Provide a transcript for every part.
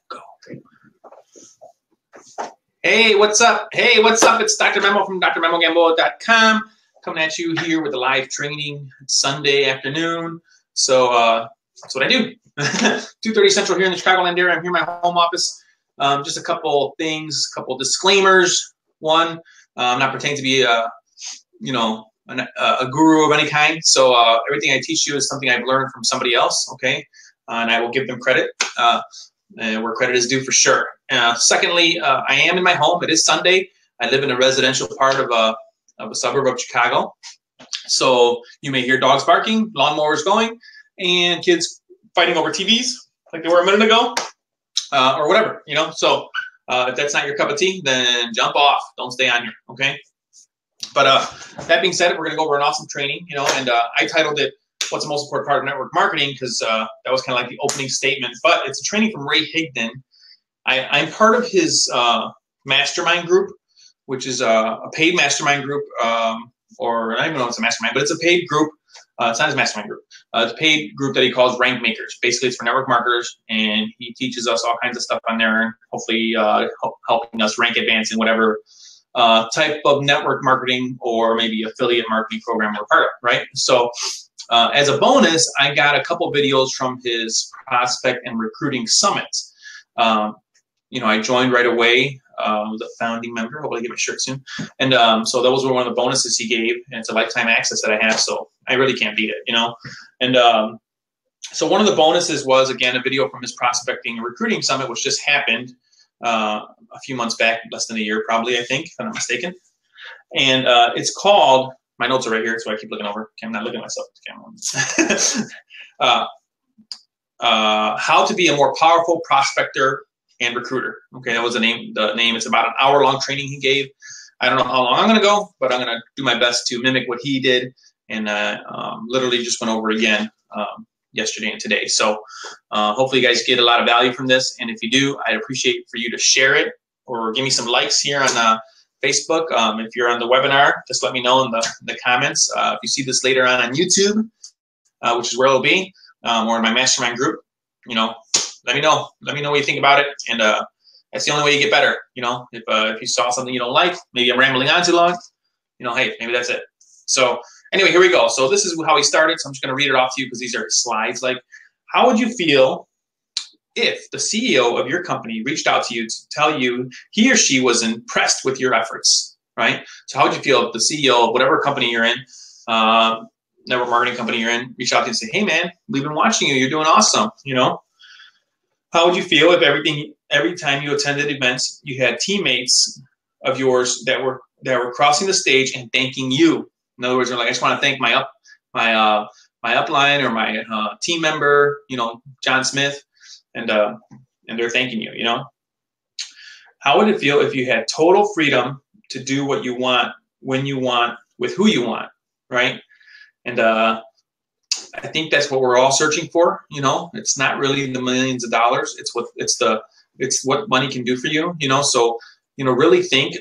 Go. Hey, what's up? Hey, what's up? It's Dr. Memo from drmemogamboa.com coming at you here with a live training. It's Sunday afternoon. So that's what I do. 2:30 Central here in the Chicagoland area. I'm here in my home office. Just a couple things, a couple disclaimers. One, I'm not pretending to be a guru of any kind. So everything I teach you is something I've learned from somebody else, okay? And I will give them credit where credit is due for sure. Secondly, I am in my home. It is Sunday. I live in a residential part of a suburb of Chicago. So you may hear dogs barking, lawnmowers going, and kids fighting over TVs like they were a minute ago, or whatever, you know. So if that's not your cup of tea, then jump off. Don't stay on here, okay? But that being said, we're going to go over an awesome training, you know, and I titled it, What's the Most Important Part of Network Marketing? Because that was kind of like the opening statement. But it's a training from Ray Higdon. I'm part of his mastermind group, which is a paid mastermind group, or I don't even know if it's a mastermind, but it's a paid group. It's not his mastermind group. It's a paid group that he calls Rank Makers. Basically, it's for network marketers, and he teaches us all kinds of stuff on there, hopefully helping us rank advance in whatever type of network marketing or maybe affiliate marketing program we're part of, right? So as a bonus, I got a couple videos from his prospect and recruiting summit. You know, I joined right away. Was a founding member. Hopefully I get my shirt soon. And so those were one of the bonuses he gave, and it's a lifetime access that I have, so I really can't beat it, you know. And so one of the bonuses was, again, a video from his prospecting and recruiting summit, which just happened a few months back, less than a year probably, I think, if I'm not mistaken. And it's called, my notes are right here, so I keep looking over. Okay, I'm not looking at myself at the camera. How to be a more powerful prospector and recruiter. Okay, that was the name. It's about an hour-long training he gave. I don't know how long I'm going to go, but I'm going to do my best to mimic what he did, and literally just went over again yesterday and today. So hopefully you guys get a lot of value from this, and if you do, I'd appreciate for you to share it or give me some likes here on Facebook. If you're on the webinar, just let me know in the comments. If you see this later on YouTube, which is where it'll be, or in my mastermind group, you know, let me know. Let me know what you think about it, and that's the only way you get better. You know, if you saw something you don't like, maybe I'm rambling on too long, you know, hey, maybe that's it. So anyway, here we go. So this is how he started. So I'm just going to read it off to you because these are his slides. Like, how would you feel if the CEO of your company reached out to you to tell you he or she was impressed with your efforts, right? So how would you feel if the CEO of whatever company you're in, network marketing company you're in, reached out to you and say, hey man, we've been watching you. You're doing awesome, you know? How would you feel if every time you attended events, you had teammates of yours that were crossing the stage and thanking you? In other words, they're like, I just want to thank my upline or my team member, you know, John Smith, and they're thanking you. You know, how would it feel if you had total freedom to do what you want, when you want, with who you want, right? And I think that's what we're all searching for. You know, it's not really the millions of dollars. It's what money can do for you. You know, so you know, really think.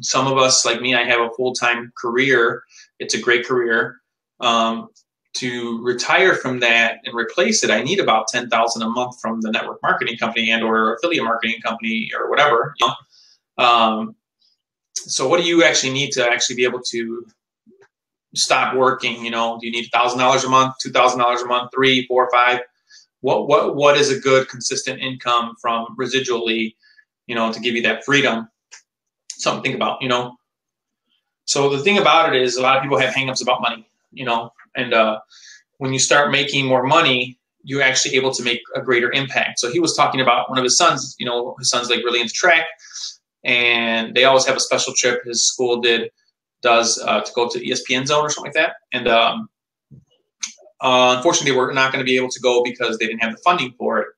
Some of us, like me, I have a full-time career. It's a great career. To retire from that and replace it, I need about $10,000 a month from the network marketing company and or affiliate marketing company or whatever. You know? So what do you actually need to actually be able to stop working? You know, do you need $1,000 a month, $2,000 a month, 3, 4, 5? What is a good consistent income from residually, you know, to give you that freedom? Something to think about, you know. So the thing about it is a lot of people have hangups about money, you know, and when you start making more money, you're actually able to make a greater impact. So he was talking about one of his sons, you know, his son's like really into track, and they always have a special trip his school does to go to ESPN Zone or something like that. And unfortunately, we're not going to be able to go because they didn't have the funding for it.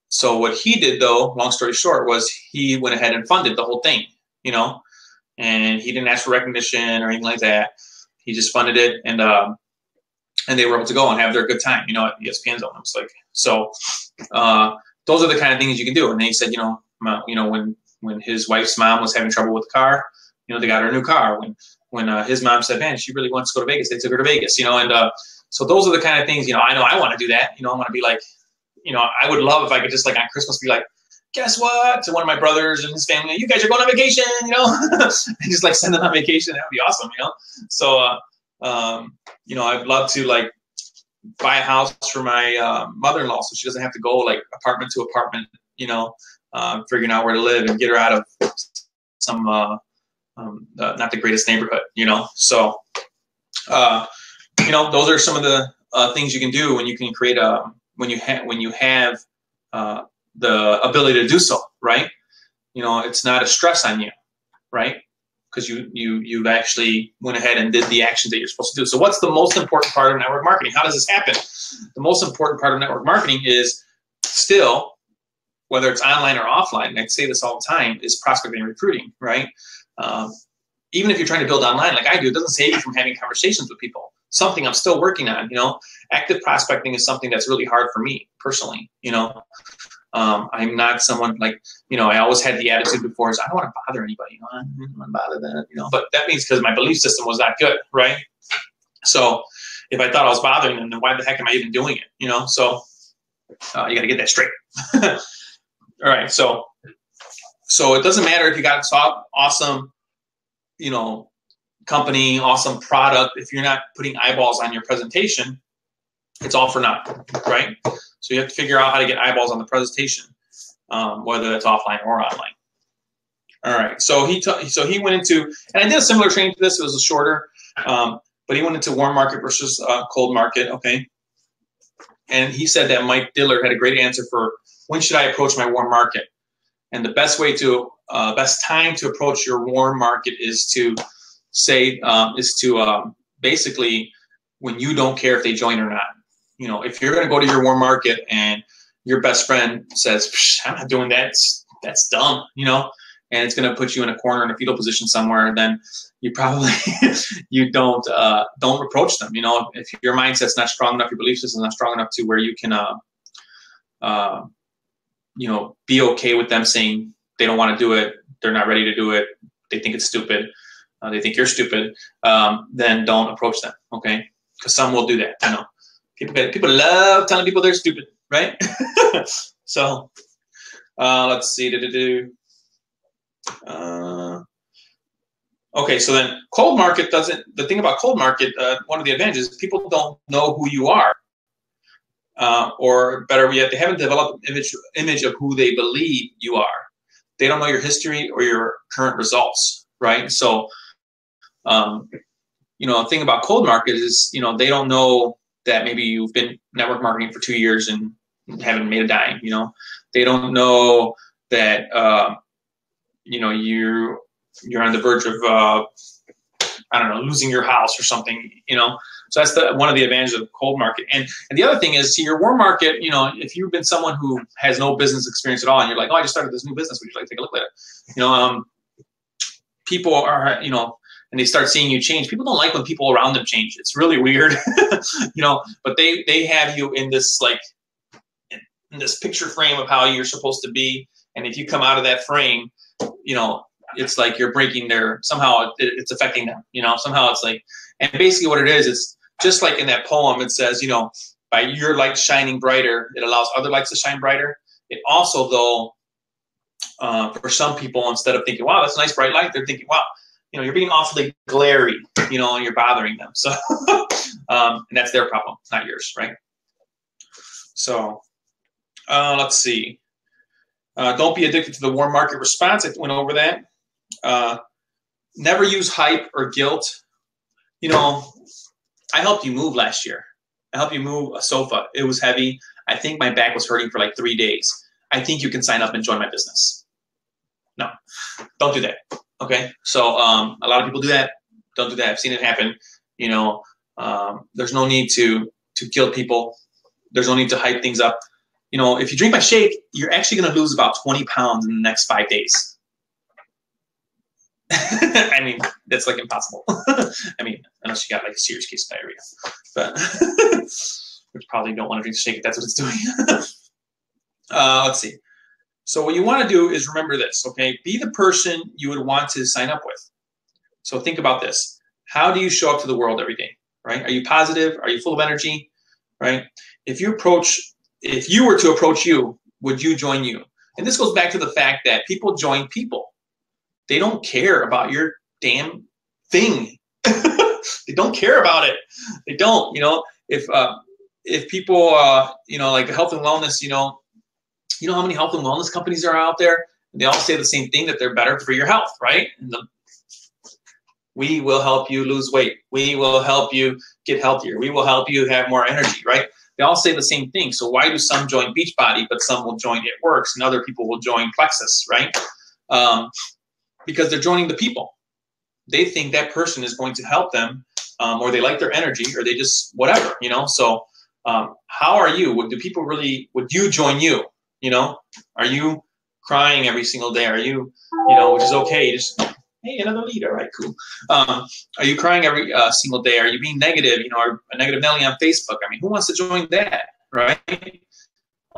So what he did, though, long story short, was he went ahead and funded the whole thing. You know, and he didn't ask for recognition or anything like that. He just funded it, and they were able to go and have their good time, you know, at ESPN Zone. It's like, so those are the kind of things you can do. And then he said, you know, when his wife's mom was having trouble with the car, you know, they got her a new car. When his mom said, man, she really wants to go to Vegas, they took her to Vegas, you know. And so those are the kind of things, you know I want to do that. You know, I want to be like I would love if I could just like on Christmas be like, guess what? To one of my brothers and his family, you guys are going on vacation, and just like send them on vacation. That would be awesome, So, I'd love to like buy a house for my mother-in-law so she doesn't have to go like apartment to apartment, figuring out where to live and get her out of some not the greatest neighborhood, So, those are some of the things you can do when you can create when you have the ability to do so, right? It's not a stress on you, right? Because you actually went ahead and did the actions that you're supposed to do. So what's the most important part of network marketing? How does this happen? The most important part of network marketing is still, whether it's online or offline, and I say this all the time, is prospecting and recruiting, right? Even if you're trying to build online like I do, it doesn't save you from having conversations with people. Something I'm still working on, Active prospecting is something that's really hard for me personally, I'm not someone like, I always had the attitude before is I don't want to bother anybody. I don't want to bother them, but that means because my belief system was not good, right? So if I thought I was bothering them, then why the heck am I even doing it? So you got to get that straight. All right. So it doesn't matter if you got awesome, company, awesome product. If you're not putting eyeballs on your presentation, it's all for naught, right? So you have to figure out how to get eyeballs on the presentation, whether it's offline or online. All right. So he went into, and I did a similar training to this. It was a shorter, but he went into warm market versus cold market. Okay. And he said that Mike Diller had a great answer for when should I approach my warm market, and the best time to approach your warm market is to basically when you don't care if they join or not. If you're going to go to your warm market and your best friend says, I'm not doing that, that's dumb, and it's going to put you in a corner in a fetal position somewhere, then you probably, you don't approach them. If your mindset's not strong enough, your belief system's not strong enough to where you can, be okay with them saying they don't want to do it, they're not ready to do it, they think it's stupid, they think you're stupid, then don't approach them, okay? Because some will do that, People love telling people they're stupid, right? So, let's see. Okay, so then cold market doesn't, the thing about cold market, one of the advantages is people don't know who you are. Or better yet, they haven't developed an image of who they believe you are. They don't know your history or your current results, right? So, the thing about cold market is, they don't know that maybe you've been network marketing for 2 years and haven't made a dime, They don't know that, you're on the verge of, losing your house or something, So that's one of the advantages of cold market. And the other thing is, see, your warm market, if you've been someone who has no business experience at all, and you're like, oh, I just started this new business, would you like to take a look at it? People are, and they start seeing you change. People don't like when people around them change. It's really weird, but they have you in this, like, in this picture frame of how you're supposed to be. And if you come out of that frame, it's like you're breaking somehow it's affecting them, somehow it's like, and basically what it is, it's just like in that poem, it says, by your light shining brighter, it allows other lights to shine brighter. It also, though, for some people, instead of thinking, wow, that's a nice bright light, they're thinking, wow, you're being awfully glary, and you're bothering them. So, and that's their problem, not yours, right? So, let's see. Don't be addicted to the warm market response. I went over that. Never use hype or guilt. I helped you move last year. I helped you move a sofa. It was heavy. I think my back was hurting for like 3 days. I think you can sign up and join my business. No, don't do that. Okay. So a lot of people do that. Don't do that. I've seen it happen. There's no need to guilt people. There's no need to hype things up. If you drink my shake, you're actually going to lose about 20 pounds in the next 5 days. I mean, that's like impossible. Unless you got like a serious case of diarrhea, but which probably don't want to drink the shake if that's what it's doing. Let's see. So what you want to do is remember this, okay? Be the person you would want to sign up with. So think about this. How do you show up to the world every day, right? Are you positive? Are you full of energy, right? If you approach if you were to approach you, would you join you? And this goes back to the fact that people join people. They don't care about your damn thing. They don't care about it. They don't, if people, like health and wellness, you know how many health and wellness companies are out there? They all say the same thing, that they're better for your health, right? And we will help you lose weight. We will help you get healthier. We will help you have more energy, right? They all say the same thing. So why do some join Beachbody, but some will join It Works, and other people will join Plexus, right? Because they're joining the people. They think that person is going to help them, or they like their energy, or they just whatever, So how are you? Would you join you? Are you crying every single day? Are you, which is okay. Just, hey, another lead. All right, cool. Are you crying every single day? Are you being negative? Or a negative Nelly on Facebook? I mean, who wants to join that, right?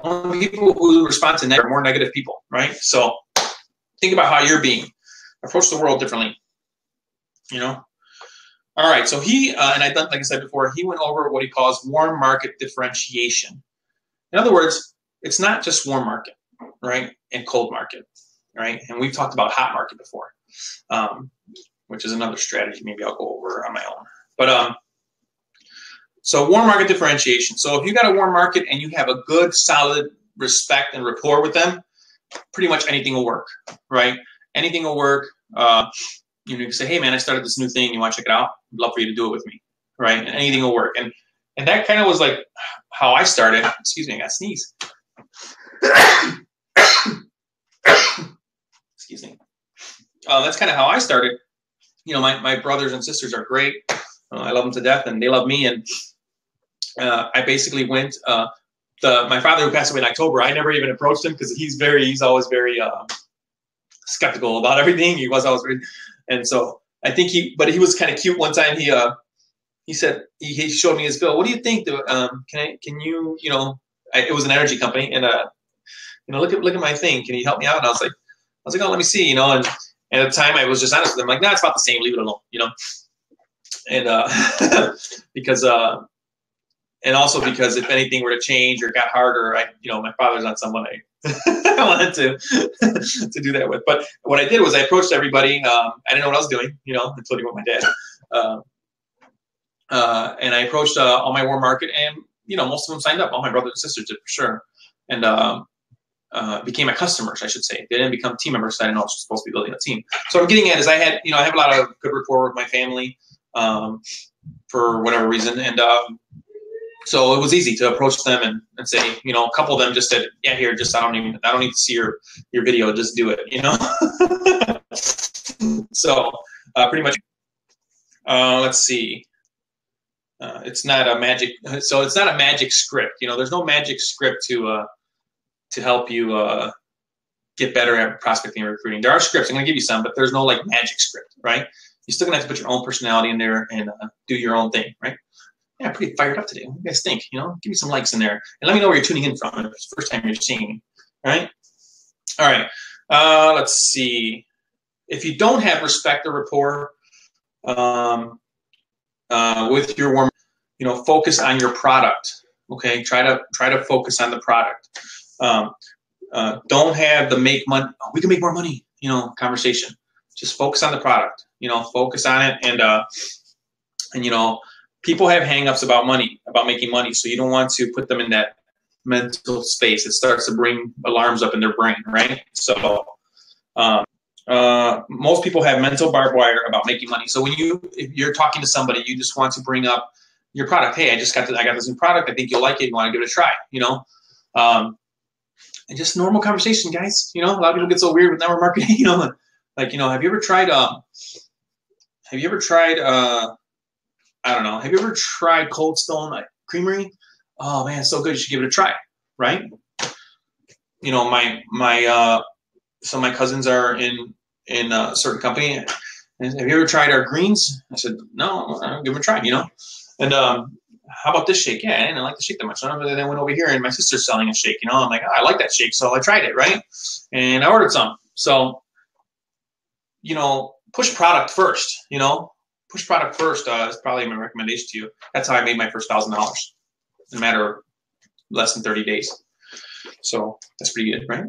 Only people who respond to negative are more negative people, right? So think about how you're being. Approach the world differently, All right, so he, and like I said before, he went over what he calls warm market differentiation. In other words, it's not just warm market, right, and cold market, right? And we've talked about hot market before, which is another strategy maybe I'll go over on my own. But so warm market differentiation. So if you got a warm market and you have a good, solid respect and rapport with them, pretty much anything will work, right? Anything will work. You can say, hey, man, I started this new thing. You want to check it out? I'd love for you to do it with me, right? And anything will work. And that kind of was like how I started. Excuse me, I got to sneeze. Excuse me. That's kind of how I started. My brothers and sisters are great. I love them to death, and they love me. And I basically went. My father, who passed away in October, I never even approached him because he's always very skeptical about everything. He was always very, and so I think he was kind of cute. One time he said he showed me his bill. What do you think? Can you it was an energy company, and look at my thing. Can you help me out? And I was like, oh, let me see, and at the time I was just honest with him, like, no, it's about the same. Leave it alone, and because and also because if anything were to change or got harder, my father's not someone I wanted to do that with. But what I did was I approached everybody. I didn't know what I was doing, including with my dad. And I approached all my warm market, and most of them signed up. All my brothers and sisters did for sure, and became my customers, I should say. They didn't become team members. I didn't know I was supposed to be building a team. So what I'm getting at is I have a lot of good rapport with my family for whatever reason, and so it was easy to approach them and say, a couple of them just said, yeah, here, just I don't need to see your video, just do it, So pretty much, let's see. It's not a magic script. There's no magic script to help you get better at prospecting and recruiting. There are scripts. I'm going to give you some, but there's no like magic script, right? You're still going to have to put your own personality in there and do your own thing, right? Yeah, pretty fired up today. What do you guys think? Give me some likes in there. And let me know where you're tuning in from if it's the first time you're seeing me. All right. Let's see. If you don't have respect or rapport with your warm, focus on your product. Okay, try to focus on the product. Don't have the make money. Oh, we can make more money. Conversation. Just focus on the product. Focus on it, and people have hangups about money, about making money. So you don't want to put them in that mental space. It starts to bring alarms up in their brain, right? So most people have mental barbed wire about making money. So if you're talking to somebody, you just want to bring up your product. Hey, I got this new product. I think you'll like it. You want to give it a try, and just normal conversation, guys. A lot of people get so weird with network marketing, have you ever tried, I don't know. Have you ever tried Cold Stone Creamery? Oh man, it's so good. You should give it a try, right? Some of my cousins are in a certain company. And have you ever tried our greens? I said, no, I'll give them a try, And how about this shake? Yeah, I didn't like the shake that much. So then I went over here and my sister's selling a shake, I'm like, oh, I like that shake. So I tried it, right? And I ordered some. So, push product first, Push product first is probably my recommendation to you. That's how I made my first $1,000 in a matter of less than 30 days. So that's pretty good, right?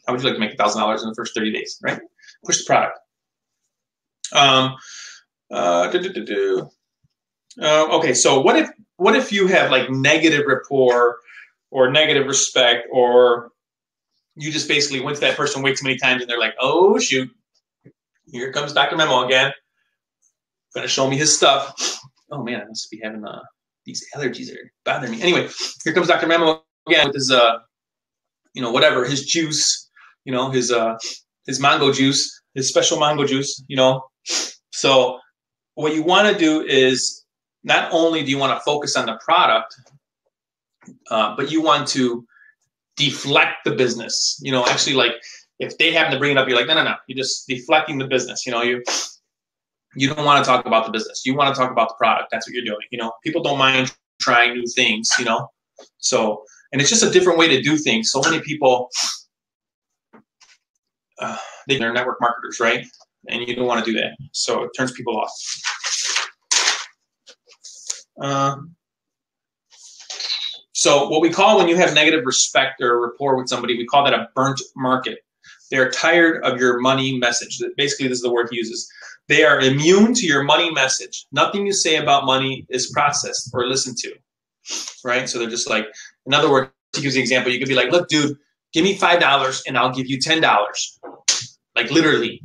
How would you like to make $1,000 in the first 30 days, right? Push the product. Okay, so what if you have like negative rapport or negative respect, or you just basically went to that person way too many times and they're like, oh shoot, here comes Dr. Memo again, gonna show me his stuff. Oh man, I must be having these allergies are bothering me. Anyway, here comes Dr. Memo again with his whatever, his juice, his mango juice, his special mango juice, So what you want to do is, not only do you want to focus on the product, but you want to deflect the business. Actually, like if they happen to bring it up, you're like, no, you're just deflecting the business. You don't want to talk about the business. You want to talk about the product. That's what you're doing. People don't mind trying new things. So, and it's just a different way to do things. So many people, they're network marketers, right? And you don't want to do that. So it turns people off. So what we call, when you have negative respect or rapport with somebody, we call that a burnt market. They're tired of your money message. Basically, this is the word he uses. They are immune to your money message. Nothing you say about money is processed or listened to, right? So they're just like, in other words, to use the example, you could be like, look, dude, give me $5 and I'll give you $10. Like literally,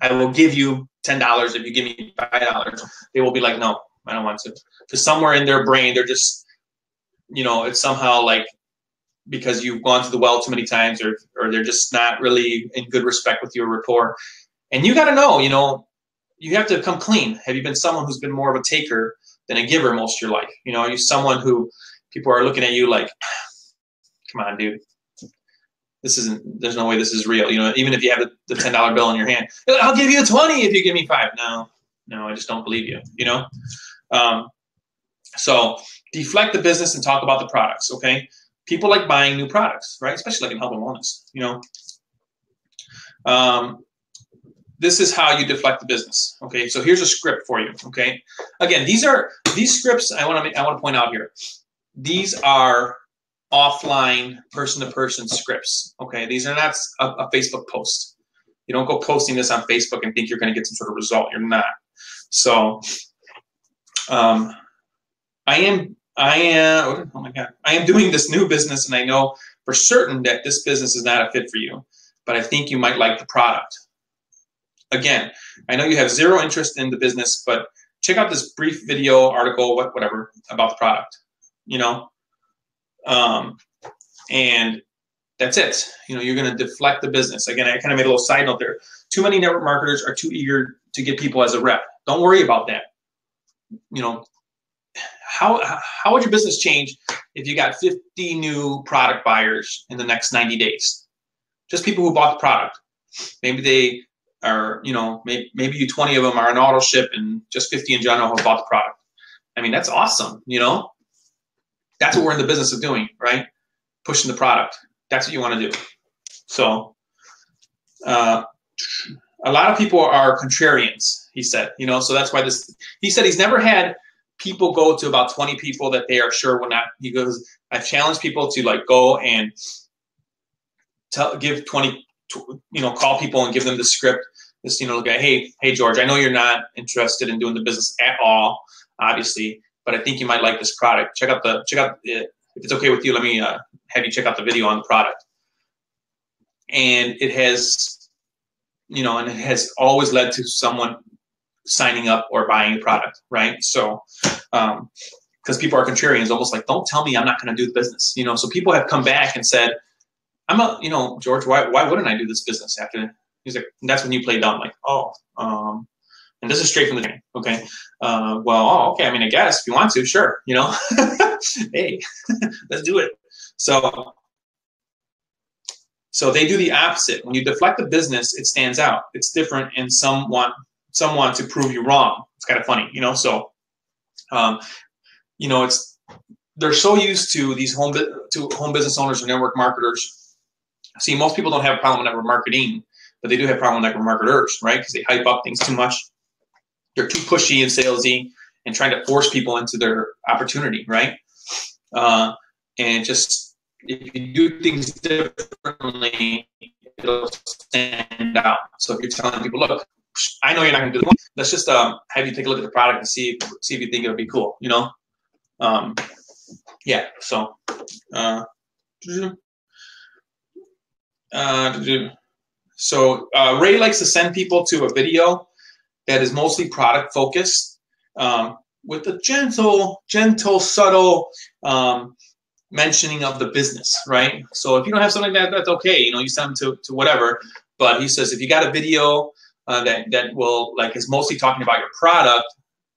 I will give you $10 if you give me $5. They will be like, no, I don't want to. Because somewhere in their brain, they're just, it's somehow like, because you've gone to the well too many times, or they're just not really in good respect with your rapport. And you got to know, you have to come clean. Have you been someone who's been more of a taker than a giver most of your life? Are you someone who people are looking at you like, come on, dude, there's no way this is real. Even if you have the $10 bill in your hand, I'll give you 20 if you give me 5. No, I just don't believe you, So deflect the business and talk about the products, okay? People like buying new products, right? Especially like in health and wellness, This is how you deflect the business, okay? So here's a script for you, okay? Again, these scripts I want to point out here. These are offline, person-to-person scripts, okay? These are not a Facebook post. You don't go posting this on Facebook and think you're going to get some sort of result. You're not. So, I am doing this new business, and I know for certain that this business is not a fit for you, but I think you might like the product. Again, I know you have zero interest in the business, but check out this brief video, article, whatever, about the product, and that's it. You're going to deflect the business. Again, I kind of made a little side note there. Too many network marketers are too eager to get people as a rep. Don't worry about that. How would your business change if you got 50 new product buyers in the next 90 days? Just people who bought the product. Maybe they are, maybe 20 of them are an auto ship, and just 50 in general have bought the product. I mean, that's awesome, That's what we're in the business of doing, right? Pushing the product. That's what you want to do. So a lot of people are contrarians, he said, so that's why he said he's never had people go to about 20 people that they are sure will not. He goes, I've challenged people to like go and give 20, call people and give them the script. Just, look at, hey, George, I know you're not interested in doing the business at all, obviously, but I think you might like this product. Check out if it's okay with you, let me have you check out the video on the product. And it has, and it has always led to someone signing up or buying the product, right? So, because people are contrarians, almost like, don't tell me I'm not going to do the business, So people have come back and said, George, why wouldn't I do this business after? He's like, that's when you play dumb, like, and this is straight from the beginning, okay? Okay, I mean, I guess if you want to, sure, hey, let's do it. So they do the opposite. When you deflect the business, it stands out. It's different, and some want to prove you wrong. It's kind of funny, So, they're so used to these home business owners or network marketers. See, most people don't have a problem with network marketing, but they do have a problem with network marketers, right? Because they hype up things too much. They're too pushy and salesy and trying to force people into their opportunity, right? and just if you do things differently, it'll stand out. So if you're telling people, look, I know you're not going to do it. Let's just have you take a look at the product and see if you think it'll be cool. You know, yeah. So, Ray likes to send people to a video that is mostly product focused, with a gentle, subtle mentioning of the business, right? So if you don't have something like that, that's okay. You know, you send them to whatever. But he says if you got a video that will is mostly talking about your product,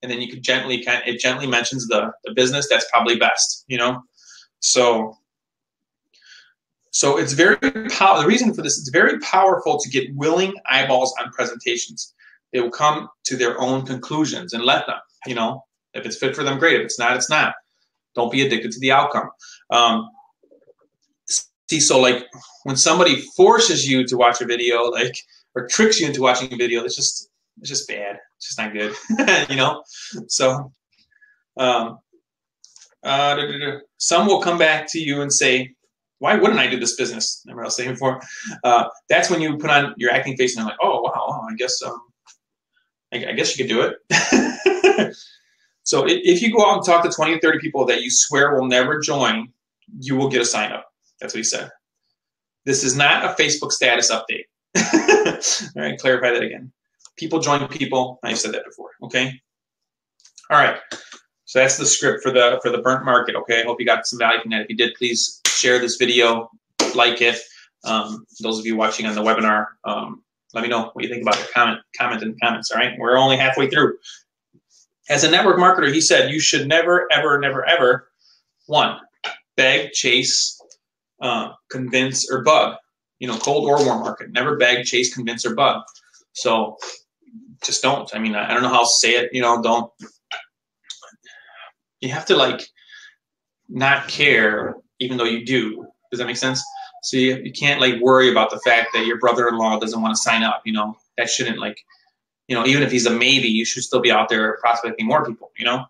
and then you could it gently mentions the business, that's probably best. You know, so it's very the reason for this, it's very powerful to get willing eyeballs on presentations. They will come to their own conclusions, and let them. You know, if it's fit for them, great. If it's not, it's not. Don't be addicted to the outcome. So when somebody forces you to watch a video, or tricks you into watching a video, it's just bad. It's just not good. You know. So some will come back to you and say, why wouldn't I do this business? Remember I was saying before. That's when you put on your acting face and I'm like, oh wow, I guess you could do it. So if you go out and talk to 20 or 30 people that you swear will never join, you will get a sign up. That's what he said. This is not a Facebook status update. All right, clarify that again. People join people. I've said that before. Okay. All right. So that's the script for the burnt market. Okay. I hope you got some value from that. If you did, please share this video, like it. Those of you watching on the webinar, let me know what you think about it. Comment in the comments. All right. We're only halfway through. As a network marketer, he said, you should never, ever, never, ever, one, beg, chase, convince, or bug. You know, cold or warm market. Never beg, chase, convince, or bug. So just don't. I mean, I don't know how else to say it. You know, don't. You have to not care, even though you do. Does that make sense? So you can't worry about the fact that your brother-in-law doesn't want to sign up. You know, that shouldn't you know, even if he's a maybe, you should still be out there prospecting more people, you know.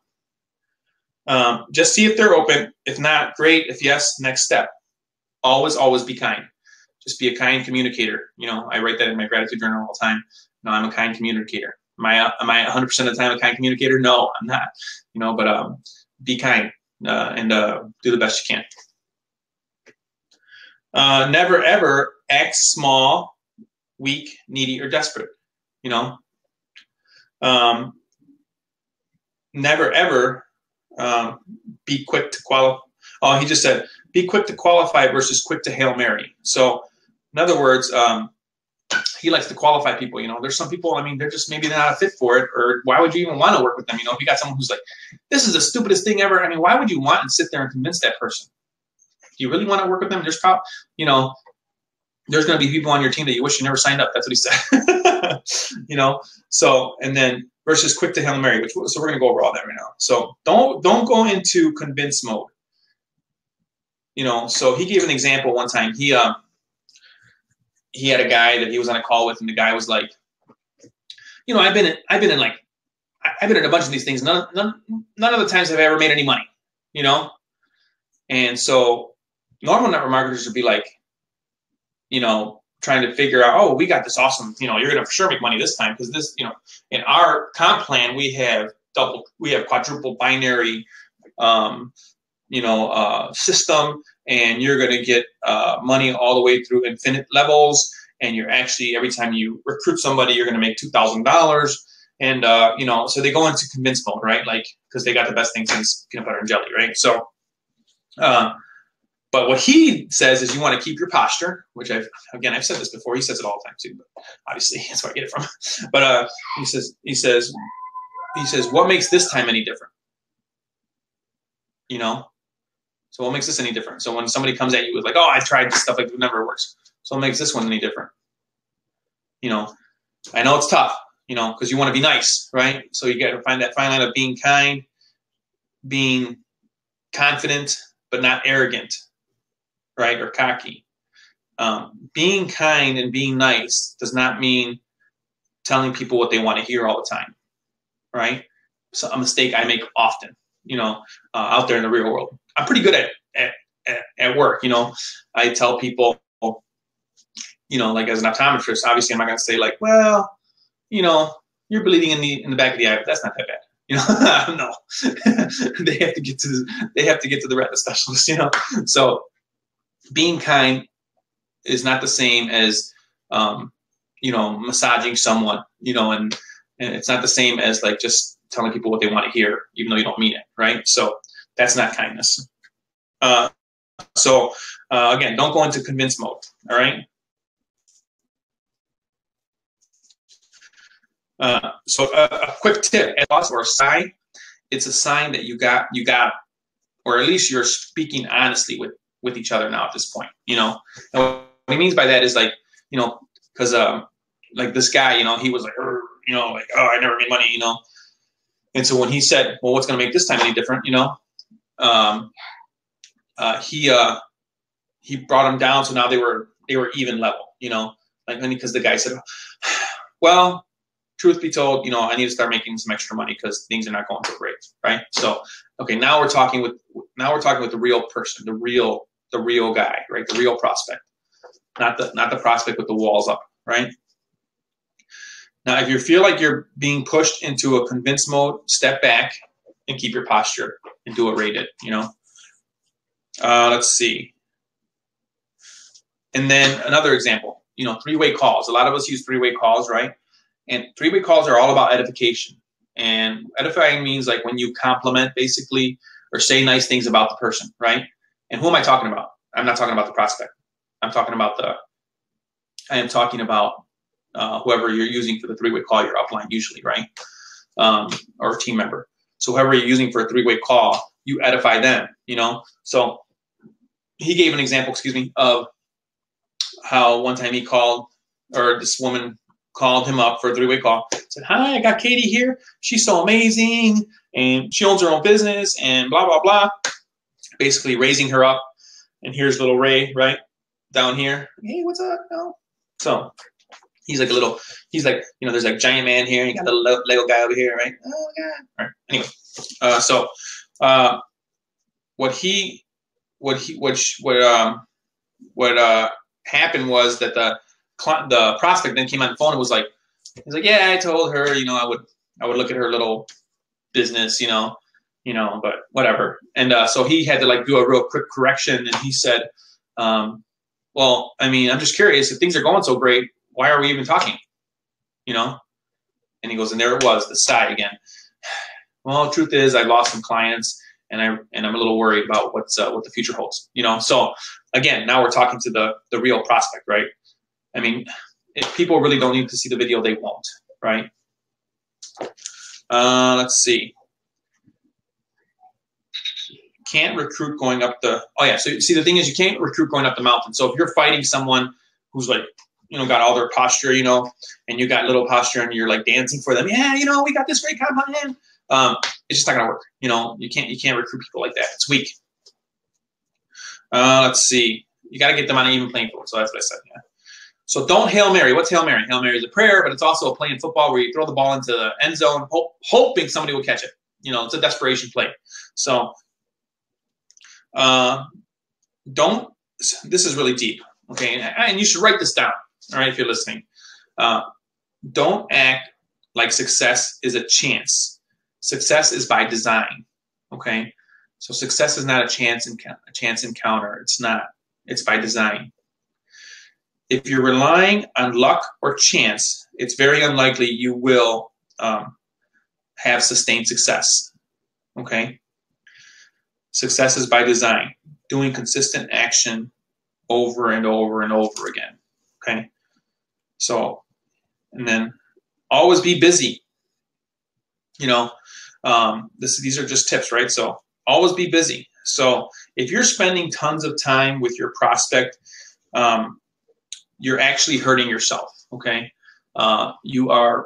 Just see if they're open. If not, great. If yes, next step. Always be kind. Just be a kind communicator. You know, I write that in my gratitude journal all the time. No, I'm a kind communicator. Am I 100% of the time a kind communicator? No, I'm not. You know, but be kind and do the best you can. Never, ever act small, weak, needy, or desperate. You know. Never ever be quick to qualify. Oh, he just said be quick to qualify versus quick to Hail Mary. So, in other words, he likes to qualify people. You know, there's some people, I mean, they're just maybe not a fit for it, or why would you even want to work with them? You know, if you got someone who's like, this is the stupidest thing ever. I mean, why would you want to sit there and convince that person? Do you really want to work with them? There's probably, you know, there's going to be people on your team that you wish you never signed up. That's what he said. You know, so, and then versus quick to Hail Mary, so we're going to go over all that right now. So don't go into convince mode. You know, so he gave an example one time. He had a guy that he was on a call with, and the guy was like, you know, I've been in a bunch of these things. None of the times have I ever made any money, you know? And so normal network marketers would be like, you know, trying to figure out, oh, we got this awesome, you know, you're going to for sure make money this time because this, you know, in our comp plan, we have quadruple binary, you know, system, and you're going to get money all the way through infinite levels. And you're actually, every time you recruit somebody, you're going to make $2,000. And, you know, so they go into convince mode, right? Like, because they got the best thing since peanut butter and jelly, right? So, but what he says is you want to keep your posture, which I've said this before. He says it all the time too, but obviously that's where I get it from. But he says, what makes this time any different? You know, so what makes this any different? So when somebody comes at you with like, oh, I tried this stuff, like it never works. So what makes this one any different? You know, I know it's tough, you know, because you want to be nice, right? So you got to find that fine line of being kind, being confident, but not arrogant, right? Or cocky. Being kind and being nice does not mean telling people what they want to hear all the time, right? So a mistake I make often, you know, out there in the real world. I'm pretty good at at work. I tell people, like as an optometrist, obviously I'm not going to say like, well, you're bleeding in the back of the eye, but that's not that bad. No, they have to get to the retina specialist. So being kind is not the same as massaging someone. And it's not the same as like just telling people what they want to hear, even though you don't mean it, right? So that's not kindness. Again, don't go into convince mode. All right. So a quick tip, or a sign, it's a sign that you got, or at least you're speaking honestly with each other now at this point. And what he means by that is like, because like this guy, he was like, like, oh, I never made money, And so when he said, well, what's going to make this time any different, he brought him down, so now they were even level, like because the guy said, well, truth be told, I need to start making some extra money because things are not going so great, right? So, okay, now we're talking with the real person, the real guy, right? The real prospect, not the prospect with the walls up, right? Now, if you feel like you're being pushed into a convince mode, step back and keep your posture and do what Ray did, Let's see. And then another example, three-way calls. A lot of us use three-way calls, right? And three-way calls are all about edification. And edifying means like when you compliment basically or say nice things about the person, right? And who am I talking about? I'm not talking about the prospect. I am talking about whoever you're using for the three-way call, your upline usually, right? Or team member. So whoever you're using for a three-way call, you edify them, So he gave an example, of how one time he called, or this woman called him up for a three-way call, said, hi, I got Katie here. She's so amazing, and she owns her own business, and blah, blah, blah. Basically raising her up. And here's little Ray, right, down here. Hey, what's up? No. So he's like there's like giant man here, and you got the Lego guy over here, right? Oh, yeah. All right. Anyway, what happened was that the prospect then came on the phone and was like, he's like, yeah, I told her, I would look at her little business, but whatever. And so he had to like do a real quick correction, and he said, well, I mean, I'm just curious, if things are going so great, why are we even talking? And he goes, and there it was, the sigh again. Well, the truth is, I've lost some clients, and I'm a little worried about what the future holds. So again, now we're talking to the real prospect, right? I mean, if people really don't need to see the video, they won't, right? Let's see. Can't recruit going up the. Oh yeah. So see, the thing is, you can't recruit going up the mountain. So if you're fighting someone who's like, got all their posture, and you got little posture, and you're like dancing for them. Yeah, we got this great compound. It's just not gonna work. You can't recruit people like that. It's weak. Let's see. You got to get them on an even playing field. So that's what I said. Yeah. So don't Hail Mary. What's Hail Mary? Hail Mary is a prayer, but it's also a play in football where you throw the ball into the end zone, hoping somebody will catch it. It's a desperation play. So don't. This is really deep. Okay, and you should write this down. All right, if you're listening, don't act like success is a chance. Success is by design. Okay, so success is not a chance encounter. It's not. It's by design. If you're relying on luck or chance, it's very unlikely you will have sustained success. Okay, success is by design, doing consistent action over and over and over again. Okay. So, and then always be busy. These are just tips, right? So always be busy. So if you're spending tons of time with your prospect, you're actually hurting yourself. Okay. You are,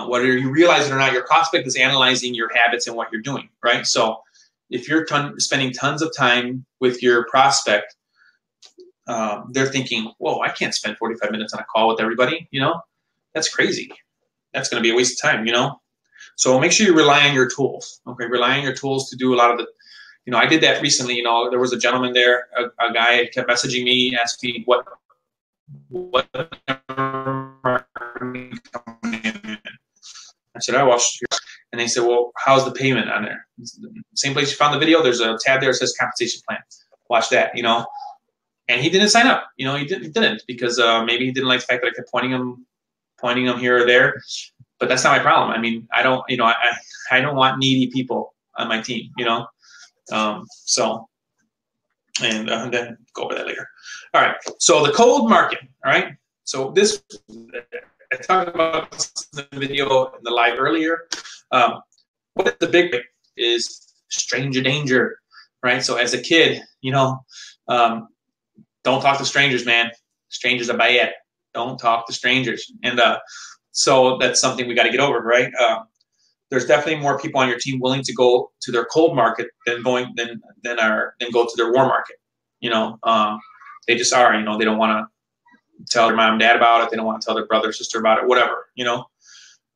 whether you realize it or not, your prospect is analyzing your habits and what you're doing, right? So if you're spending tons of time with your prospect, they're thinking, whoa, I can't spend 45 minutes on a call with everybody. That's crazy. That's going to be a waste of time, So make sure you rely on your tools. Okay. Rely on your tools to do a lot of the, I did that recently. There was a gentleman there, a guy kept messaging me, asking me what I said, I watched, and they said, well, how's the payment on there? Same place you found the video, there's a tab there that says compensation plan. Watch that, And he didn't sign up, he didn't because maybe he didn't like the fact that I kept pointing him here or there. But that's not my problem. I mean, I don't, I don't want needy people on my team, and then go over that later. All right. So the cold market. All right. So this, I talked about this in the video in the live earlier. What the big is stranger danger, right? So as a kid, don't talk to strangers, man. Strangers are bad. Don't talk to strangers. And so that's something we got to get over, right? There's definitely more people on your team willing to go to their cold market than go to their warm market. They just are. They don't want to tell their mom and dad about it. They don't want to tell their brother or sister about it. Whatever.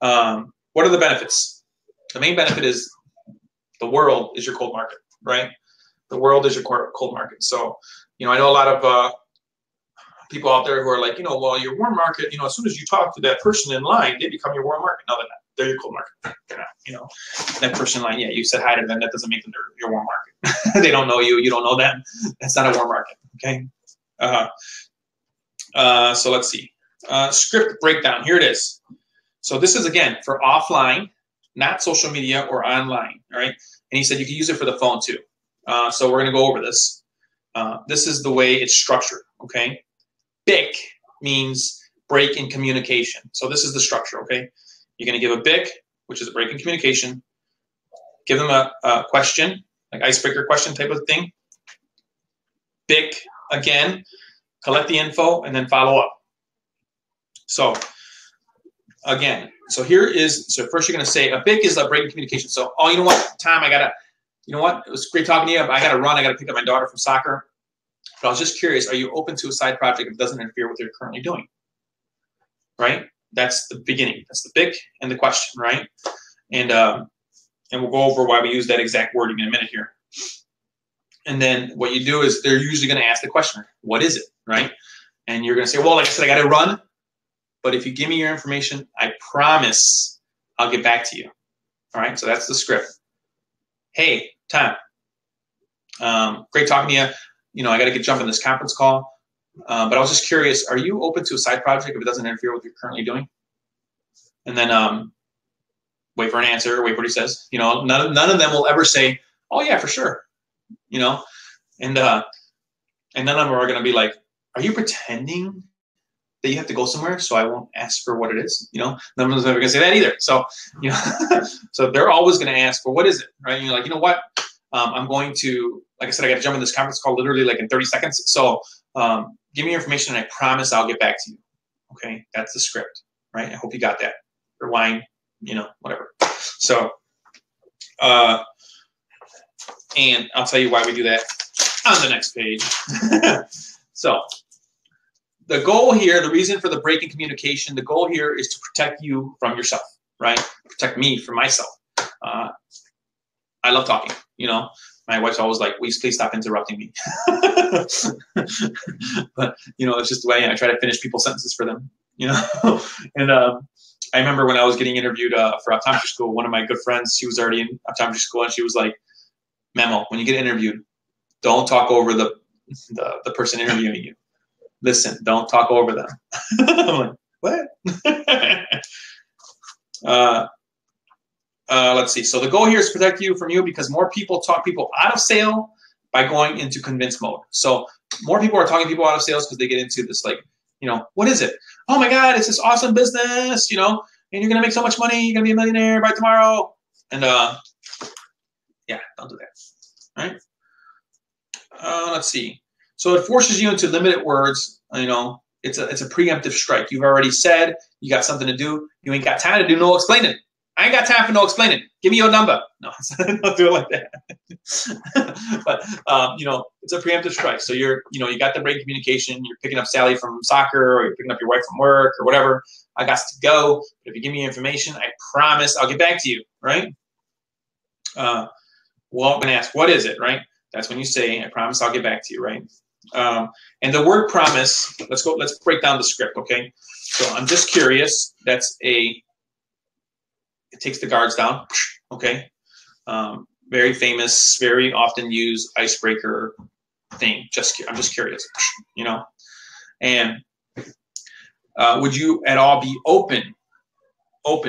What are the benefits? The main benefit is the world is your cold market, right? The world is your cold market. So I know a lot of people out there who are like, well, your warm market, as soon as you talk to that person in line, they become your warm market. No, they're not. They're your cold market. They're not. That person in line, yeah, you said hi to them. That doesn't make them your warm market. They don't know you. You don't know them. That's not a warm market. Okay. So let's see. Script breakdown. Here it is. So this is, again, for offline, not social media or online. All right. And he said you can use it for the phone too. So we're going to go over this. This is the way it's structured. Okay. BIC means break in communication. So this is the structure. Okay. You're going to give a BIC, which is a break in communication. Give them a question, like icebreaker question type of thing. BIC again, collect the info, and then follow up. So again, so first you're going to say a BIC is a break in communication. So, oh, you know what, Tom, it was great talking to you. I got to run. I got to pick up my daughter from soccer. But I was just curious, are you open to a side project if it doesn't interfere with what you're currently doing? Right? That's the beginning. That's the BIC and the question, right? And we'll go over why we use that exact wording in a minute here. And then what you do is they're usually going to ask the questioner, what is it, right? And you're going to say, well, like I said, I got to run. But if you give me your information, I promise I'll get back to you. All right, so that's the script. Hey, Tom, great talking to you. I got to jump in this conference call. But I was just curious, are you open to a side project if it doesn't interfere with what you're currently doing? And then wait for an answer, wait for what he says. None of them will ever say, oh, yeah, for sure. And none of them are going to be like, are you pretending that you have to go somewhere so I won't ask for what it is? None of them is ever going to say that either. So, so they're always going to ask for what is it, right? And you're like, you know what? I'm going to, like I said, I got to jump in this conference call literally like in 30 seconds. So give me your information and I promise I'll get back to you. Okay, that's the script, right? I hope you got that. Rewind, whatever. So, and I'll tell you why we do that on the next page. So, the goal here, the reason for the break in communication, the goal here is to protect you from yourself, right? Protect me from myself. I love talking, My wife's always like, please stop interrupting me. But, it's just the way I try to finish people's sentences for them, And I remember when I was getting interviewed for optometry school, one of my good friends, she was already in optometry school, and she was like, Memo, when you get interviewed, don't talk over the person interviewing you. Listen, don't talk over them. I'm like, what? Let's see. So the goal here is to protect you from you because more people talk people out of sale by going into convince mode. So more people are talking people out of sales because they get into this like, what is it? Oh my God, it's this awesome business, and you're going to make so much money. You're going to be a millionaire by tomorrow. And yeah, don't do that. All right. Let's see. So it forces you into limited words. It's a preemptive strike. You've already said you got something to do. You ain't got time to do no explaining. I ain't got time for no explaining. Give me your number. No, don't do it like that. But it's a preemptive strike. So you got the break in communication. You're picking up Sally from soccer, or you're picking up your wife from work, or whatever. I got to go. But if you give me information, I promise I'll get back to you. Right? well, I'm going to ask, what is it, right? That's when you say, I promise I'll get back to you, right? And the word promise, let's break down the script, okay? So I'm just curious. It takes the guards down, okay? Very famous, very often used icebreaker thing. I'm just curious, you know? And would you at all be open,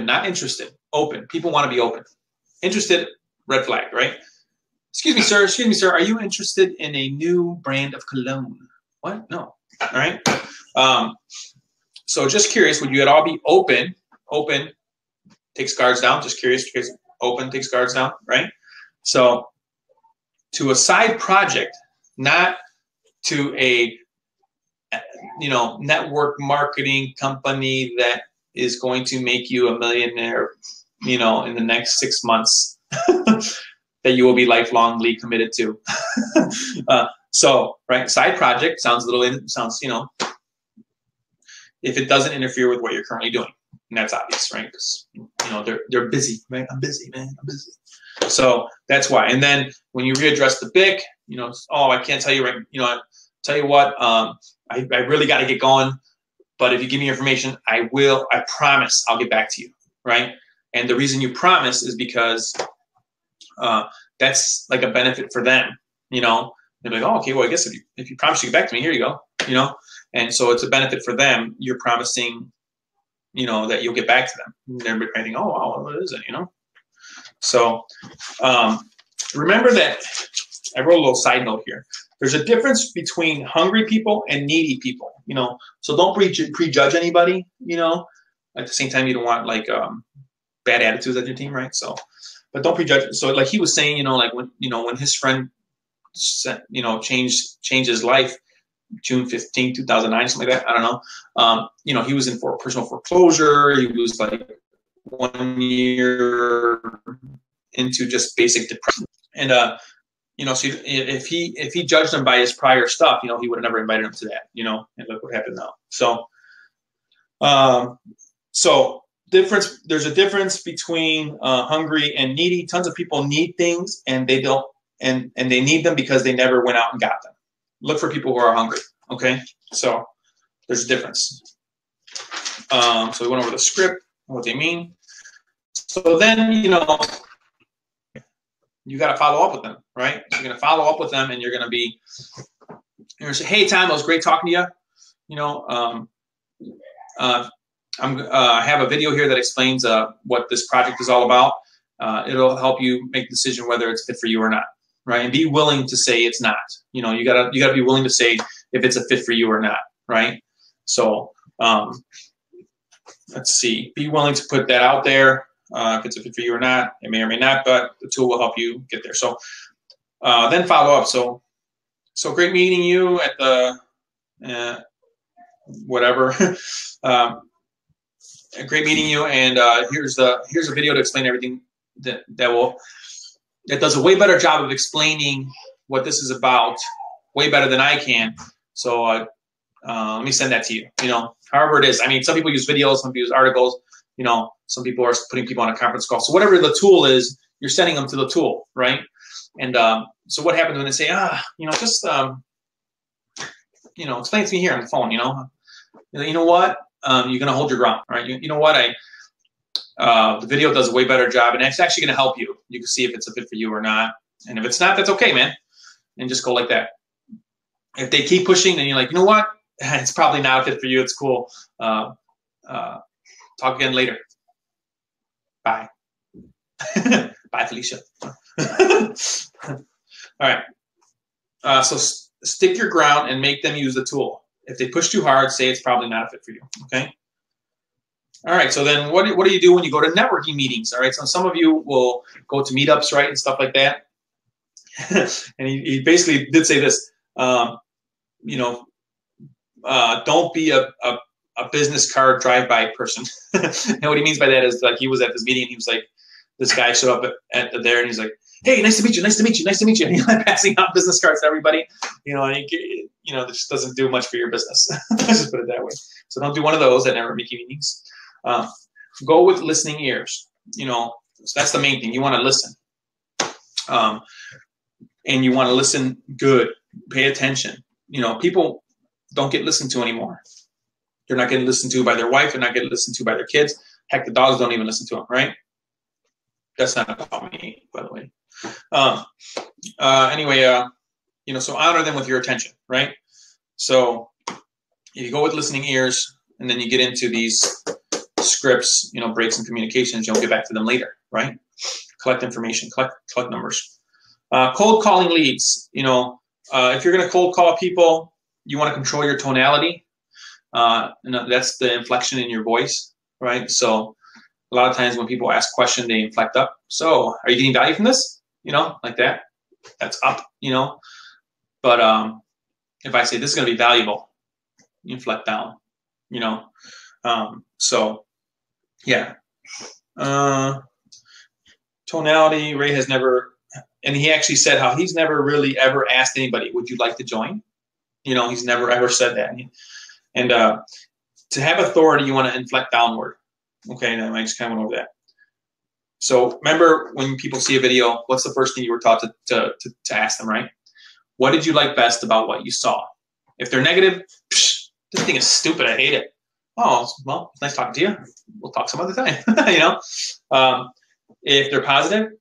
not interested, open. People want to be open. Interested, red flag, right? Excuse me, sir, are you interested in a new brand of cologne? What? No. All right. So just curious, would you at all be open, takes guards down, just curious, open, takes guards down, right? So to a side project, not to a, network marketing company that is going to make you a millionaire, in the next 6 months that you will be lifelongly committed to. Right, side project sounds if it doesn't interfere with what you're currently doing, and that's obvious, right? Because they're busy, right? I'm busy, man. I'm busy. So that's why. And then when you readdress the BIC, oh, I can't tell you right. Tell you what, I really got to get going. But if you give me information, I promise I'll get back to you, right? And the reason you promise is because that's like a benefit for them, They're like, oh, okay, well, I guess if you promise you get back to me, here you go, And so it's a benefit for them. You're promising, that you'll get back to them. And they're thinking, oh, wow, what is it, So remember that I wrote a little side note here. There's a difference between hungry people and needy people, So don't prejudge anybody, At the same time, you don't want like bad attitudes at your team, right? So, but don't prejudge. So, like he was saying, when his friend, changed his life, June 15, 2009, something like that. I don't know. He was in personal foreclosure. He was like 1 year into just basic depression, and so if he judged him by his prior stuff, he would have never invited him to that, and look what happened now. So, there's a difference between hungry and needy. Tons of people need things and they don't, and they need them because they never went out and got them. Look for people who are hungry. Okay. So there's a difference. So we went over the script, what they mean. So then, you got to follow up with them, right? So you're going to follow up with them and you're going to say, hey, Tom, it was great talking to you. I have a video here that explains what this project is all about. It'll help you make the decision whether it's fit for you or not, right? And be willing to say it's not. You gotta be willing to say if it's a fit for you or not, right? So let's see. Be willing to put that out there. If it's a fit for you or not, it may or may not, but the tool will help you get there. So then follow up. So great meeting you at the whatever. Great meeting you, and here's a video to explain everything that does a way better job of explaining what this is about, way better than I can. So let me send that to you. However it is. I mean, some people use videos, some people use articles. Some people are putting people on a conference call. So whatever the tool is, you're sending them to the tool, right? And so what happens when they say, just explain it to me here on the phone. You know what? You're going to hold your ground, right? You know what? The video does a way better job, and it's actually going to help you. You can see if it's a fit for you or not. And if it's not, that's okay, man. And just go like that. If they keep pushing, then you're like, you know what? It's probably not a fit for you. It's cool. Talk again later. Bye. Bye, Felicia. All right. So stick your ground and make them use the tool. If they push too hard, say it's probably not a fit for you, okay? All right, so then what do you do when you go to networking meetings, all right? So some of you will go to meetups, right, and stuff like that. And he basically did say this, don't be a business card drive-by person. And what he means by that is, like, he was at this meeting and he was like, this guy showed up at there and he's like, hey, nice to meet you, nice to meet you, nice to meet you. And he's like passing out business cards to everybody. This just doesn't do much for your business. Let's just put it that way. So don't do one of those at networking meetings. Go with listening ears. So that's the main thing. You want to listen. and you want to listen good, pay attention. You know, people don't get listened to anymore. They're not getting listened to by their wife. They're not getting listened to by their kids. Heck, the dogs don't even listen to them, right? That's not about me, by the way. Anyway, you know, so honor them with your attention, right? So if you go with listening ears and then you get into these scripts, you know, breaks in communications, you'll get back to them later, right? Collect information, collect numbers. Cold calling leads, you know, if you're going to cold call people, you want to control your tonality. And that's the inflection in your voice, right? So a lot of times when people ask a question, they inflect up. So are you getting value from this? You know, like that. That's up, you know. But if I say this is going to be valuable, you inflect down, you know. So, yeah. Tonality, Ray has never, and he actually said how he's never really ever asked anybody, would you like to join? You know, he's never ever said that. And to have authority, you want to inflect downward. Okay, and I just kind of went over that. So remember when people see a video, what's the first thing you were taught to ask them, right? What did you like best about what you saw? If they're negative, this thing is stupid, I hate it. Oh, well, nice talking to you. We'll talk some other time, you know? If they're positive,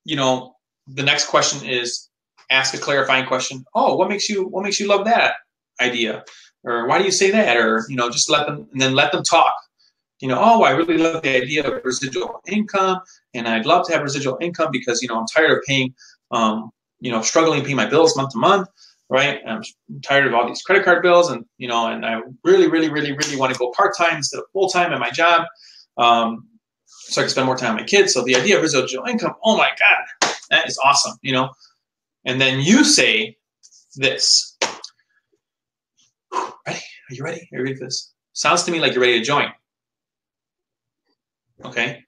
you know, the next question is ask a clarifying question. Oh, what makes you love that idea? Or why do you say that? Or, you know, just let them talk. You know, oh, I really love the idea of residual income, and I'd love to have residual income because, you know, I'm tired of paying, you know, struggling to pay my bills month to month, right? I'm tired of all these credit card bills, and, you know, and I really, really, really, really want to go part-time instead of full-time at my job, so I can spend more time with my kids. So the idea of residual income, oh my God, that is awesome, you know? And then you say this. Ready? Are you ready? Are you ready for this? Sounds to me like you're ready to join. Okay,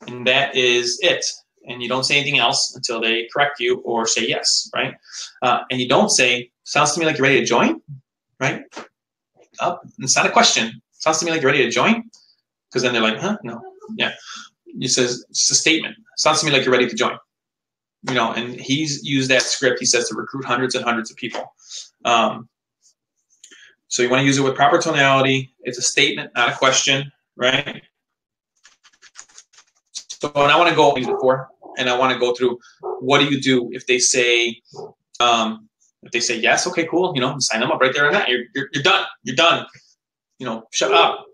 and that is it. And you don't say anything else until they correct you or say yes, right? And you don't say, sounds to me like you're ready to join, right? It's not a question. Sounds to me like you're ready to join, because then they're like, huh? No, yeah. You says it's a statement. Sounds to me like you're ready to join. You know, and he's used that script. He says to recruit hundreds and hundreds of people. So you want to use it with proper tonality. It's a statement, not a question, right? So, and I want to go before, and I want to go through what do you do if they say yes, okay, cool, you know, sign them up right there and that. You're done. You're done. You know, shut up.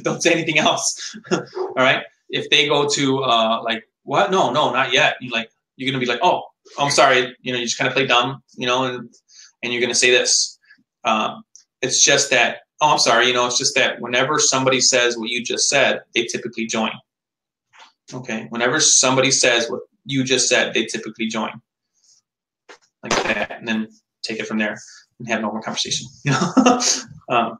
Don't say anything else. All right. If they go to like, what? No, not yet. You're gonna be like, oh, I'm sorry. You know, you just kind of play dumb, you know, and you're gonna say this. It's just that, oh, I'm sorry. You know, it's just that whenever somebody says what you just said, they typically join. Okay, whenever somebody says what you just said, they typically join, like that, and then take it from there and have a normal conversation. You know.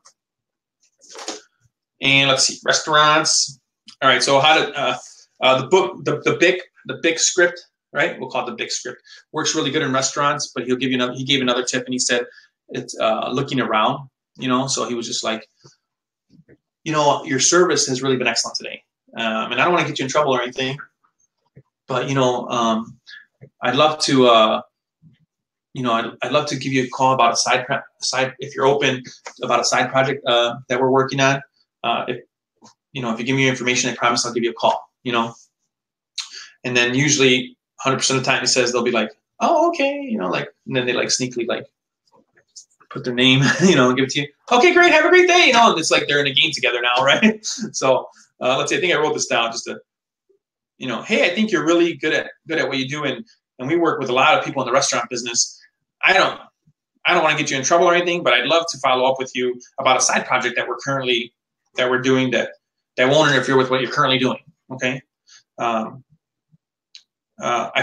And let's see, restaurants. All right, so how to the big script, right? We'll call it the big script. Works really good in restaurants, but he gave another tip, and he said it's looking around. You know, so he was just like, you know, your service has really been excellent today. And I don't want to get you in trouble or anything, but, you know, I'd love to, you know, I'd love to give you a call about a side, if you're open, about a side project that we're working on. If you give me your information, I promise I'll give you a call, you know. And then usually 100% of the time he says, they'll be like, oh, okay, you know, like, and then they like sneakily like put their name, you know, and give it to you. Okay, great, have a great day, you know. And it's like they're in a game together now, right? So let's see, I think I wrote this down just to, you know, hey, I think you're really good at what you do, and we work with a lot of people in the restaurant business. I don't want to get you in trouble or anything, but I'd love to follow up with you about a side project that we're doing that won't interfere with what you're currently doing. Okay. I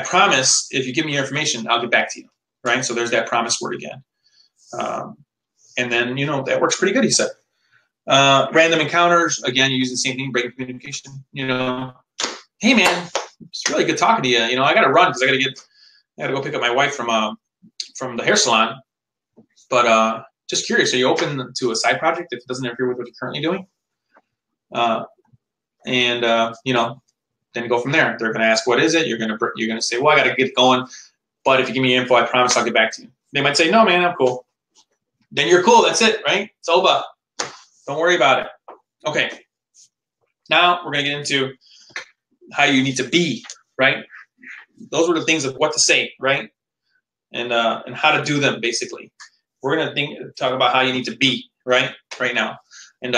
promise if you give me your information, I'll get back to you. Right. So there's that promise word again. And then, you know, that works pretty good, he said. Random encounters, again, you're using the same thing, breaking communication, you know. Hey man, it's really good talking to you. You know, I gotta run because I gotta go pick up my wife from the hair salon. But just curious, are you open to a side project if it doesn't interfere with what you're currently doing? You know, then go from there. They're going to ask, what is it? You're going to say, well, I got to get going. But if you give me info, I promise I'll get back to you. They might say, no, man, I'm cool. Then you're cool. That's it, right? It's over. Don't worry about it. Okay. Now we're going to get into how you need to be, right? Those were the things of what to say, right? And how to do them, basically. We're going to talk about how you need to be, right now. And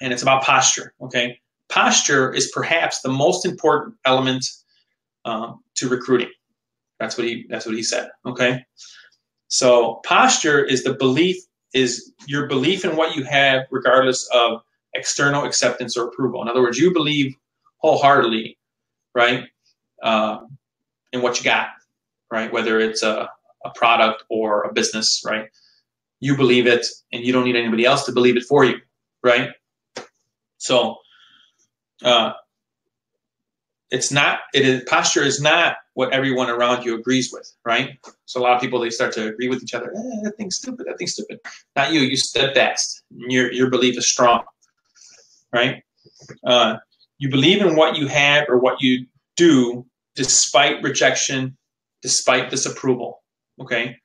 it's about posture, okay? Posture is perhaps the most important element to recruiting. That's what he said, okay? So posture is your belief in what you have regardless of external acceptance or approval. In other words, you believe wholeheartedly, right, in what you got, right? Whether it's a product or a business, right? You believe it, and you don't need anybody else to believe it for you, right? So posture is not what everyone around you agrees with, right? So a lot of people, they start to agree with each other. That thing's stupid. That thing's stupid. Not you. You steadfast. Your belief is strong, right? You believe in what you have or what you do despite rejection, despite disapproval, okay?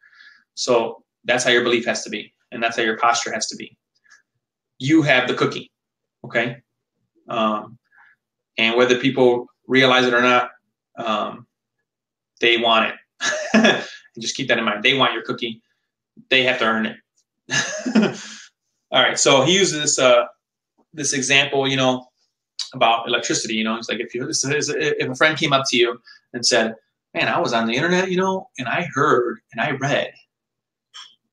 So that's how your belief has to be, and that's how your posture has to be. You have the cookie, okay? And whether people realize it or not, they want it. And just keep that in mind. They want your cookie. They have to earn it. All right. So he uses this example, about electricity. It's like if a friend came up to you and said, "Man, I was on the internet, and I heard and I read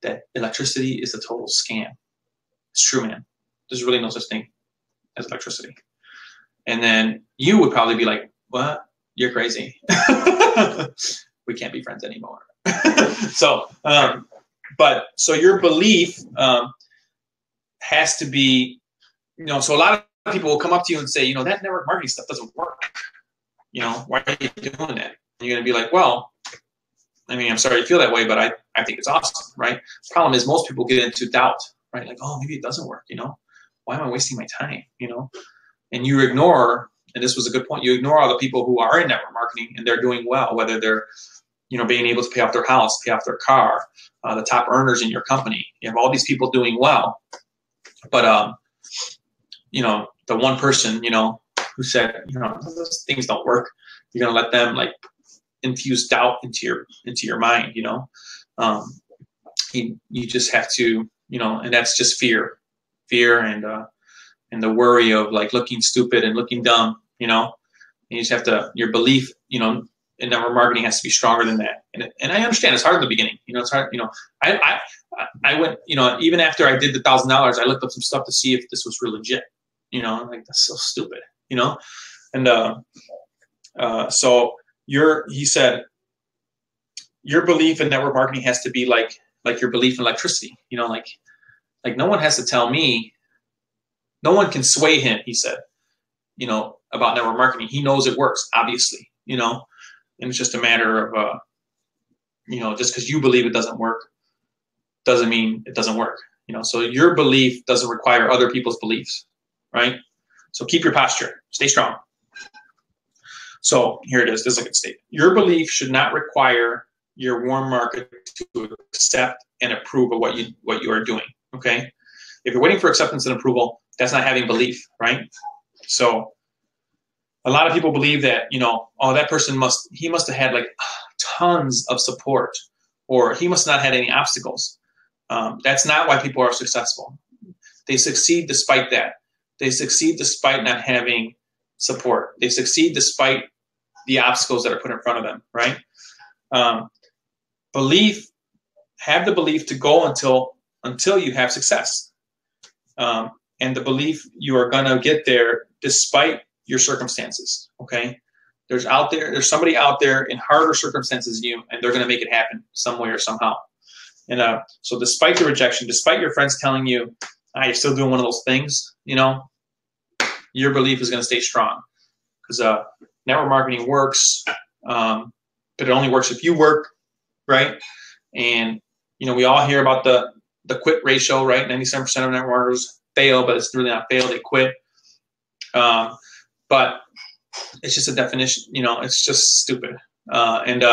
that electricity is a total scam." It's true, man. There's really no such thing as electricity. And then you would probably be like, "What? You're crazy. We can't be friends anymore." So your belief has to be, so a lot of people will come up to you and say, that network marketing stuff doesn't work. Why are you doing that? And you're going to be like, well, I'm sorry you feel that way, but I think it's awesome, right? The problem is most people get into doubt, right? Like, oh, maybe it doesn't work, Why am I wasting my time, And you ignore, and this was a good point, you ignore all the people who are in network marketing and they're doing well, whether they're, being able to pay off their house, pay off their car, the top earners in your company. You have all these people doing well. But, the one person, who said, those things don't work, you're going to let them like infuse doubt into your mind, you just have to, and that's just fear and the worry of like looking stupid and looking dumb, and you just have to, your belief, in network marketing has to be stronger than that. And I understand it's hard in the beginning, it's hard, I went, even after I did the $1,000, I looked up some stuff to see if this was real legit, like that's so stupid, and so he said, your belief in network marketing has to be like your belief in electricity, like no one has to tell me, no one can sway him, he said, about network marketing. He knows it works, obviously, and it's just a matter of, just because you believe it doesn't work doesn't mean it doesn't work, so your belief doesn't require other people's beliefs, right? So keep your posture, stay strong. So here it is, this is a good statement. Your belief should not require your warm market to accept and approve of what you are doing, okay? If you're waiting for acceptance and approval, that's not having belief, right? So a lot of people believe that, oh, that person must have had like tons of support, or he must not have had any obstacles. That's not why people are successful. They succeed despite that. They succeed despite not having support. They succeed despite the obstacles that are put in front of them, right? Have the belief to go until you have success. And the belief you are going to get there despite your circumstances, okay? There's somebody out there in harder circumstances than you, and they're going to make it happen some way or somehow. And so despite the rejection, despite your friends telling you, you're still doing one of those things, your belief is going to stay strong. Because network marketing works, but it only works if you work, right? And, we all hear about the quit ratio, right? 97% of network marketers fail, but it's really not fail, they quit. But It's just a definition, you know, it's just stupid. And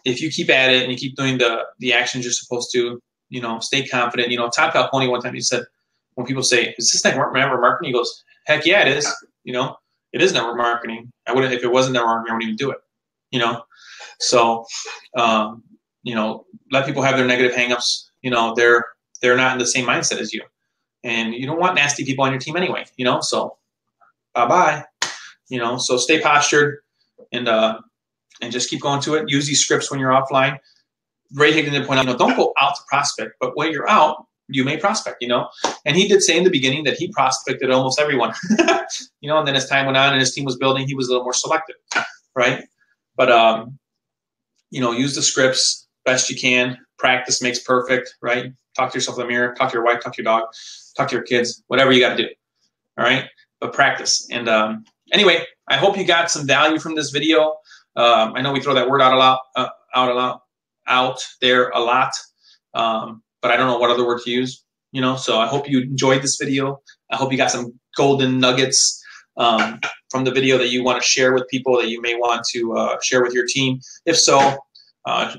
if you keep at it and you keep doing the actions you're supposed to, you know, stay confident. You know, Todd Falcone one time, he said, when people say, is this network marketing? He goes, heck yeah, it is. You know, it is network marketing. I wouldn't, if it wasn't network marketing, I wouldn't even do it, you know? So, you know, let people have their negative hangups. You know, they're not in the same mindset as you. And you don't want nasty people on your team anyway, you know? So bye-bye, you know? So stay postured and just keep going to it. Use these scripts when you're offline. Ray Higdon did point out, you know, don't go out to prospect, but when you're out, you may prospect, you know? And he did say in the beginning that he prospected almost everyone, you know, and then as time went on and his team was building, he was a little more selective, right? But, you know, use the scripts best you can. Practice makes perfect, right? Talk to yourself in the mirror, talk to your wife, talk to your dog, talk to your kids, whatever you got to do, all right? But practice. And anyway, I hope you got some value from this video. I know we throw that word out there a lot, but I don't know what other word to use, you know? So I hope you enjoyed this video. I hope you got some golden nuggets from the video that you want to share with people, that you may want to share with your team. If so,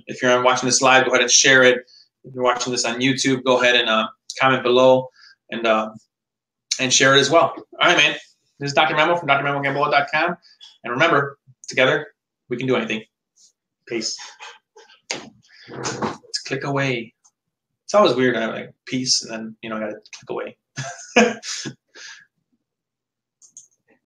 if you're watching this live, go ahead and share it. If you're watching this on YouTube, go ahead and comment below and share it as well. All right, man. This is Dr. Memo from drmemogamboa.com. And remember, together, we can do anything. Peace. Let's click away. It's always weird. I have like peace, and then, you know, I got to click away.